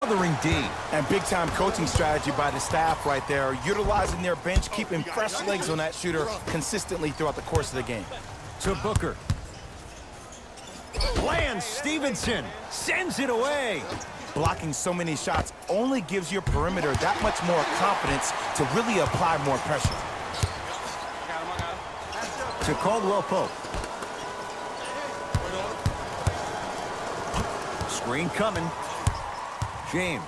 smothering D. And big-time coaching strategy by the staff right there, utilizing their bench, keeping fresh legs on that shooter consistently throughout the course of the game. To Booker. Lance Stevenson sends it away. Blocking so many shots only gives your perimeter that much more confidence to really apply more pressure. To Caldwell Pope. Screen coming. James.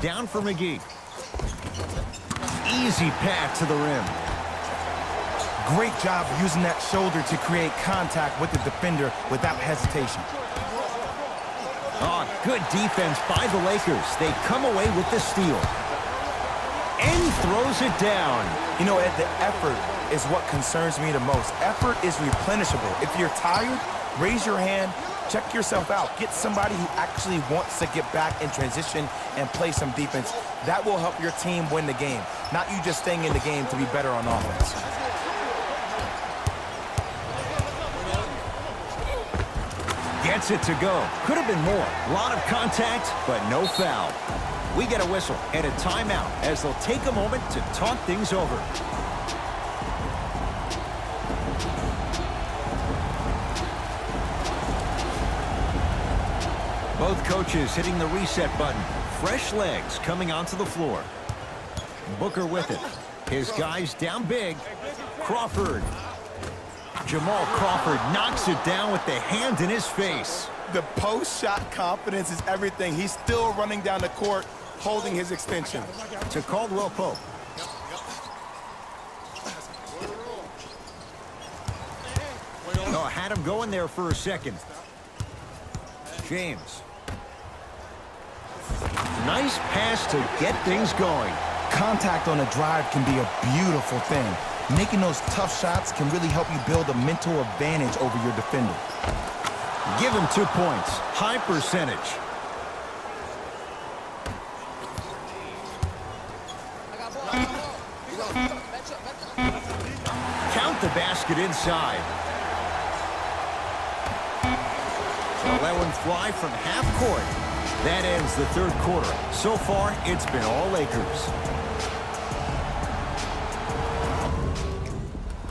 Down for McGee. Easy path to the rim. Great job using that shoulder to create contact with the defender without hesitation. Oh, good defense by the Lakers. They come away with the steal. And throws it down. You know, Ed, the effort is what concerns me the most. Effort is replenishable. If you're tired, raise your hand, check yourself out. Get somebody who actually wants to get back in transition and play some defense. That will help your team win the game, not you just staying in the game to be better on offense. Gets it to go. Could have been more. A lot of contact, but no foul. We get a whistle and a timeout as they'll take a moment to talk things over. Both coaches hitting the reset button. Fresh legs coming onto the floor. Booker with it. His guys down big. Crawford. Jamal Crawford knocks it down with the hand in his face. The post-shot confidence is everything. He's still running down the court, holding his extension. To Caldwell Pope. Oh, had him going there for a second. James. Nice pass to get things going. Contact on a drive can be a beautiful thing. Making those tough shots can really help you build a mental advantage over your defender. Give him 2 points. High percentage. Count the basket inside. So let one fly from half court. That ends the third quarter. So far, it's been all Lakers.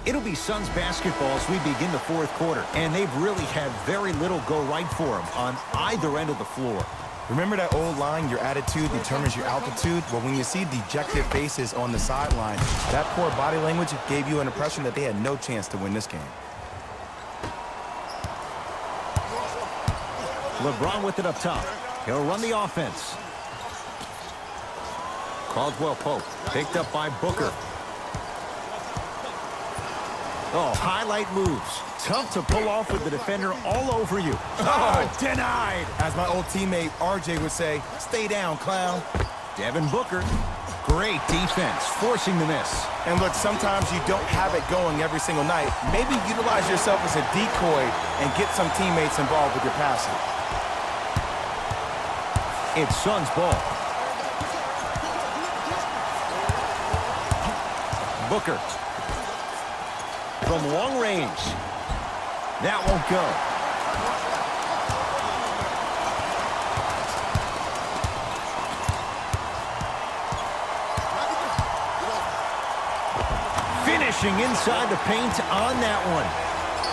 It'll be Suns basketball as we begin the fourth quarter, and they've really had very little go right for them on either end of the floor. Remember that old line, your attitude determines your altitude? Well, when you see dejected faces on the sideline, that poor body language gave you an impression that they had no chance to win this game. LeBron with it up top. He'll run the offense. Caldwell Pope picked up by Booker. Oh, highlight moves. Tough to pull off with the defender all over you. Oh, denied. As my old teammate RJ would say, stay down, clown. Devin Booker. Great defense, forcing the miss. And look, sometimes you don't have it going every single night. Maybe utilize yourself as a decoy and get some teammates involved with your passing. It's Suns ball. Booker. From long range. That won't go. Finishing inside the paint on that one.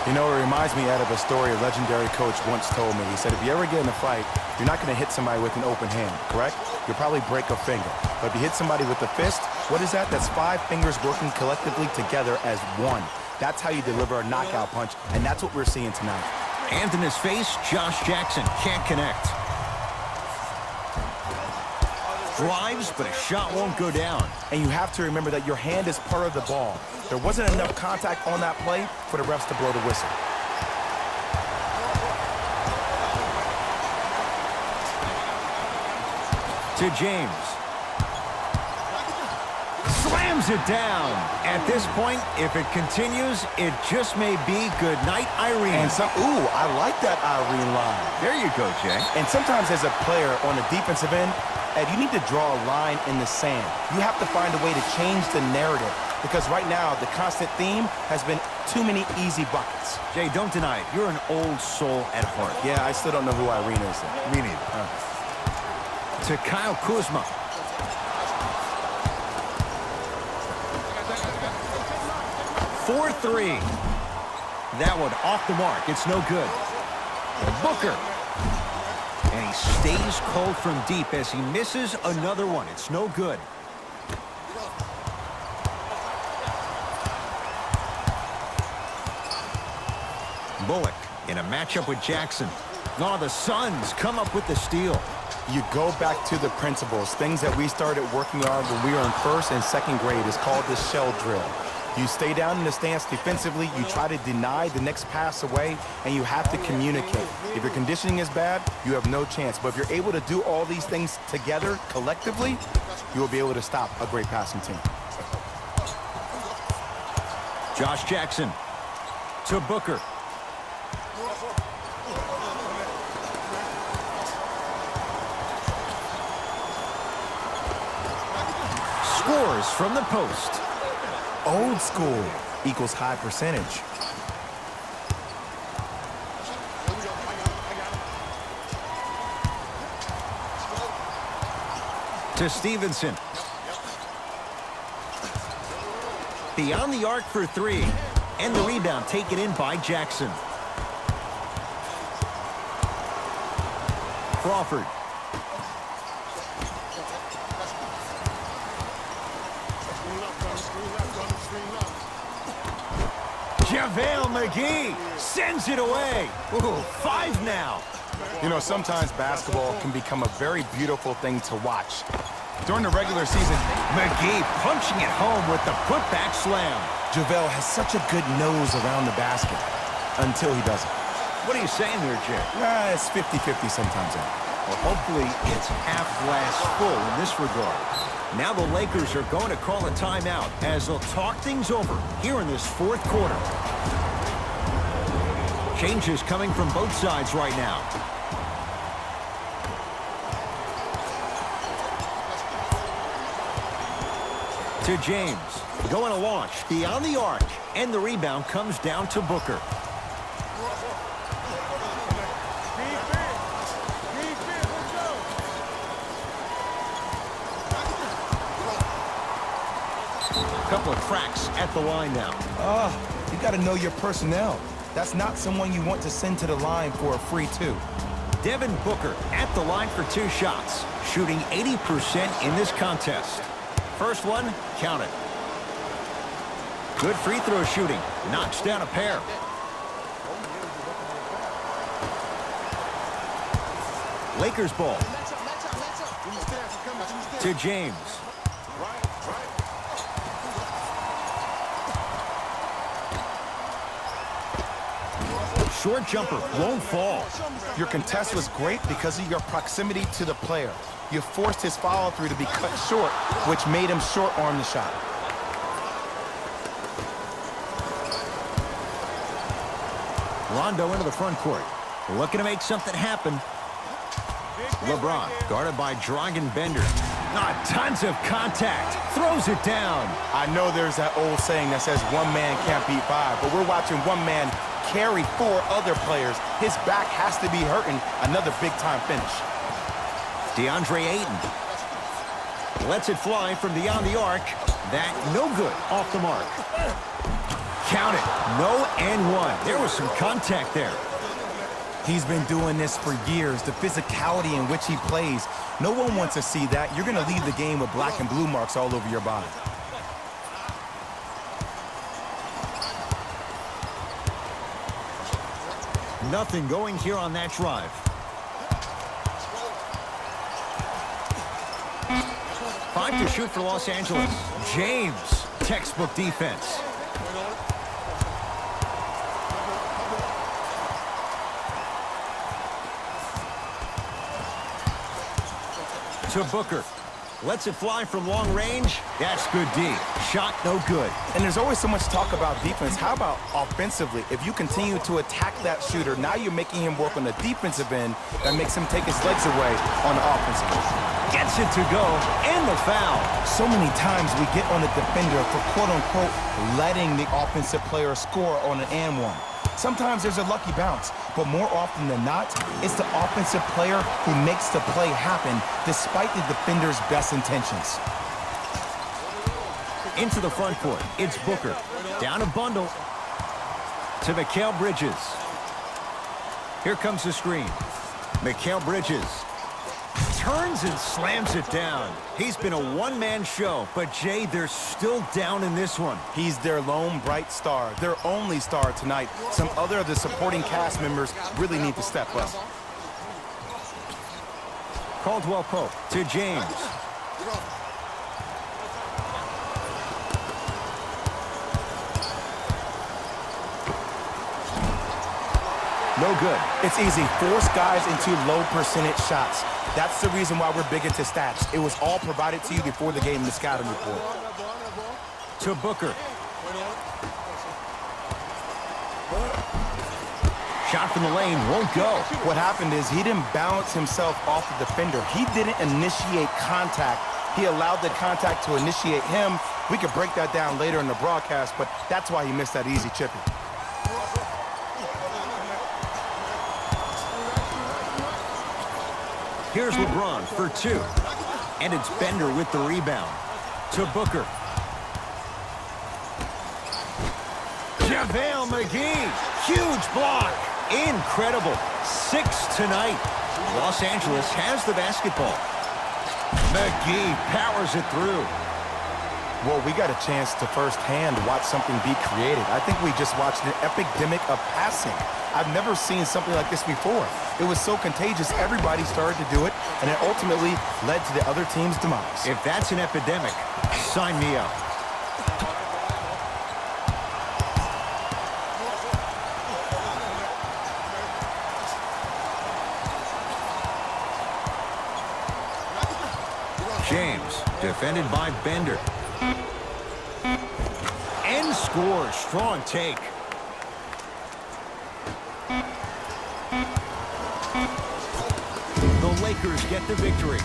You know, it reminds me out of a story a legendary coach once told me. He said, if you ever get in a fight, you're not going to hit somebody with an open hand, correct? You'll probably break a finger. But if you hit somebody with a fist, what is that? That's 5 fingers working collectively together as one. That's how you deliver a knockout punch, and that's what we're seeing tonight. Hand in his face, Josh Jackson can't connect. Drives, but a shot won't go down. And you have to remember that your hand is part of the ball. There wasn't enough contact on that play for the refs to blow the whistle. To James. Slams it down. At this point, if it continues, it just may be good night, Irene. And ooh, I like that Irene line. There you go, Jay. And sometimes as a player on the defensive end, Ed, you need to draw a line in the sand. You have to find a way to change the narrative because right now the constant theme has been too many easy buckets. Jay, don't deny it. You're an old soul at heart. Yeah, I still don't know who Irene is. Me neither. to Kyle Kuzma. For 3. That one off the mark. It's no good. Booker. And he stays cold from deep as he misses another one. It's no good. Bullock in a matchup with Jackson. Oh, the Suns come up with the steal. You go back to the principles, things that we started working on when we were in first and second grade. It's called the shell drill. You stay down in the stance defensively, you try to deny the next pass away, and you have to communicate. If your conditioning is bad, you have no chance. But if you're able to do all these things together, collectively, you will be able to stop a great passing team. Josh Jackson to Booker. Scores from the post. Old school equals high percentage. To Stevenson. Beyond the arc for 3. And the rebound taken in by Jackson. Crawford. JaVale McGee sends it away. Ooh, 5 now. You know, sometimes basketball can become a very beautiful thing to watch. During the regular season, McGee punching it home with the putback slam. JaVale has such a good nose around the basket until he doesn't. What are you saying there, Jay? It's 50-50 sometimes. Well, hopefully it's half glass full in this regard. Now the Lakers are going to call a timeout as they'll talk things over here in this 4th quarter. Changes coming from both sides right now. To James, going to launch beyond the arc, and the rebound comes down to Booker. Couple of cracks at the line now. You got to know your personnel. That's not someone you want to send to the line for a free 2. Devin Booker at the line for 2 shots, shooting 80% in this contest. First one, count it. Good free throw shooting, knocks down a pair. Lakers ball. To James. Short jumper won't fall. Your contest was great because of your proximity to the player. You forced his follow-through to be cut short, which made him short-arm the shot. Rondo into the front court. Looking to make something happen. LeBron guarded by Dragan Bender. Tons of contact. Throws it down. I know there's that old saying that says one man can't beat 5, but we're watching one man carry 4 other players. His back has to be hurting. Another big-time finish. DeAndre Ayton lets it fly from beyond the arc. That no good off the mark. Count it. No and 1. There was some contact there. He's been doing this for years. The physicality in which he plays. No one wants to see that. You're going to leave the game with black and blue marks all over your body. Nothing going here on that drive. 5 to shoot for Los Angeles. James, textbook defense. To Booker. Lets it fly from long range. That's good D. Shot no good. And there's always so much talk about defense. How about offensively? If you continue to attack that shooter, now you're making him work on the defensive end. That makes him take his legs away on the offensive end. Gets it to go, and the foul. So many times we get on the defender for quote-unquote letting the offensive player score on an and 1. Sometimes there's a lucky bounce, but more often than not, it's the offensive player who makes the play happen despite the defender's best intentions. Into the front court, it's Booker. Down a bundle to Mikal Bridges. Here comes the screen. Mikal Bridges turns and slams it down. He's been a one-man show, but Jay, they're still down in this one. He's their lone bright star, their only star tonight. Some other of the supporting cast members really need to step up. Caldwell Pope to James. No good. It's easy. Force guys into low percentage shots. That's the reason why we're big into stats. It was all provided to you before the game in the scouting report. To Booker. Shot from the lane won't go. What happened is he didn't balance himself off the defender. He didn't initiate contact. He allowed the contact to initiate him. We could break that down later in the broadcast, but that's why he missed that easy chipping. Here's LeBron for two. And it's Bender with the rebound. To Booker. JaVale McGee. Huge block. Incredible. 6 tonight. Los Angeles has the basketball. McGee powers it through. Well, we got a chance to firsthand watch something be created. I think we just watched an epidemic of passing. I've never seen something like this before. It was so contagious, everybody started to do it, and it ultimately led to the other team's demise. If that's an epidemic, sign me up. James, defended by Bender. And scores. Strong take. The Lakers get the victory.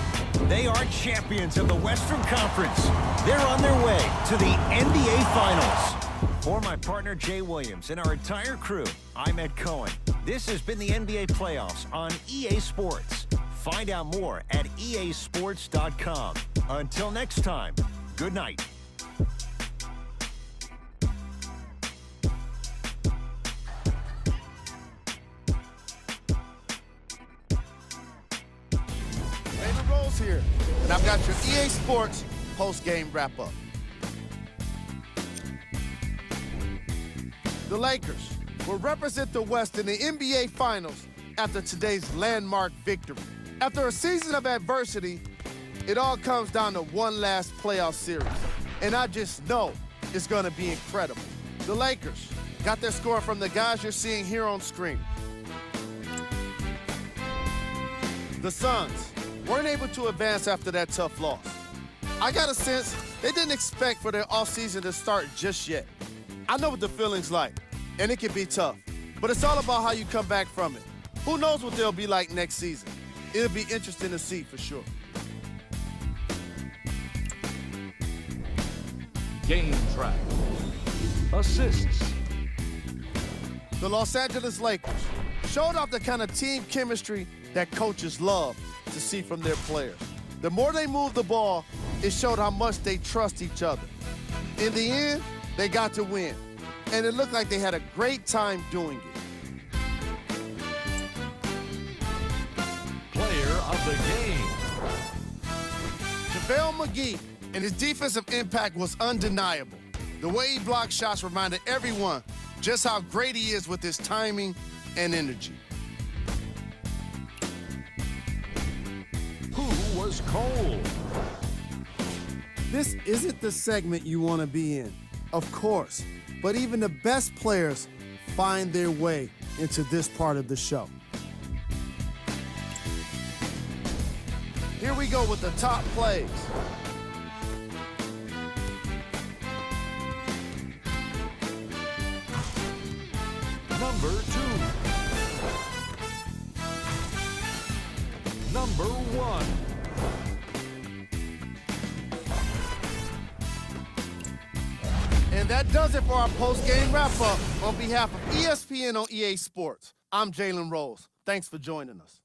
They are champions of the Western Conference. They're on their way to the NBA Finals. For my partner Jay Williams and our entire crew, I'm Ed Cohen. This has been the NBA Playoffs on EA Sports. Find out more at easports.com. Until next time, good night. David Rose here, and I've got your EA Sports post-game wrap-up. The Lakers will represent the West in the NBA Finals after today's landmark victory. After a season of adversity, it all comes down to one last playoff series, and I just know it's going to be incredible. The Lakers got their score from the guys you're seeing here on screen. The Suns weren't able to advance after that tough loss. I got a sense they didn't expect for their offseason to start just yet. I know what the feeling's like, and it can be tough, but it's all about how you come back from it. Who knows what they'll be like next season? It'll be interesting to see for sure. Game track. Assists. The Los Angeles Lakers showed off the kind of team chemistry that coaches love to see from their players. The more they moved the ball, it showed how much they trust each other. In the end, they got to win, and it looked like they had a great time doing it. Player of the game. JaVale McGee and his defensive impact was undeniable. The way he blocked shots reminded everyone just how great he is with his timing and energy. Who was cold? This isn't the segment you want to be in, of course, but even the best players find their way into this part of the show. Here we go with the top plays. Number 2. Number 1. And that does it for our post-game wrap-up. On behalf of ESPN on EA Sports, I'm Jalen Rose. Thanks for joining us.